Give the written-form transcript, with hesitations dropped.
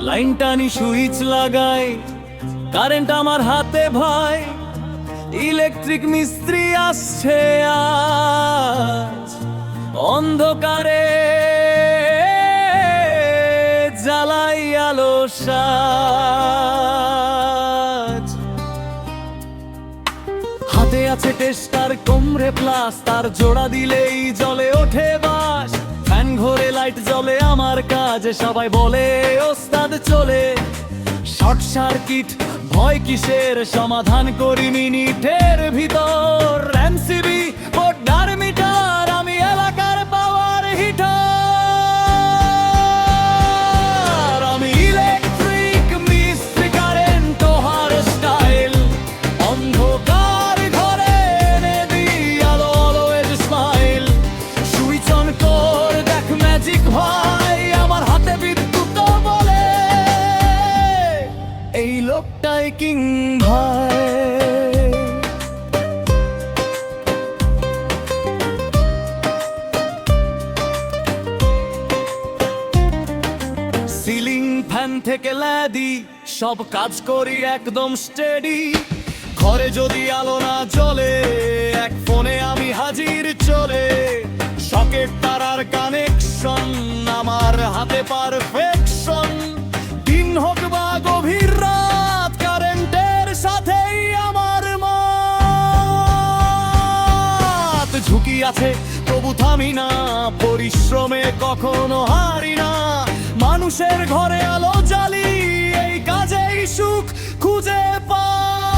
Line টানি switch লাগাই, current আমার হাতে ভাই। ইলেকট্রিক মিস্ত্রি আসছে আজ, অন্ধকারে জ্বালাই আলো সাজ। হাতে আছে টেস্টার, কোমরে প্লাস, তার জোড়া দিলেই জ্বলে ওঠে বাস। ফ্যান ঘোরে, লাইট জ্বলে, আমার কাজ। সবাই বলে ওস্তাদ চলে। শর্ট সার্কিট ভয় কিসের, সমাধান করি মিনিটের ভিতর। এমসিবি বোর্ডার মিটার, আমি এলাকার পাওয়ার হিটার। আমি ইলেকট্রিক মিস্ত্রি, কারেন্ট হার স্টাইল। অন্ধকার ঘরে এনে দিই আলো, অলওয়েজ স্মাইল। সুইচ অন কর, দেখ ম্যাজিক ভাই, আমার হাতে বিদ্যুৎ বলে। এই লোকটাই কিং ভাই। সিলিং ফ্যান থেকে ল্যাদি, সব কাজ করি একদম স্টেডি। ঘরে যদি আলো না জ্বলে, এক ফোনে আমি হাজির চলে। সকেট তারার কানেকশন, আমার হাতে পারফেকশন। দিন হোক বা গভীর রাত, কারেন্টের সাথেই আমার মাত। ঝুঁকি আছে তবু থামি না, পরিশ্রমে কখনো হারি না। মানুষের ঘরে আলো জ্বালি, এই কাজেই সুখ খুঁজে পাই।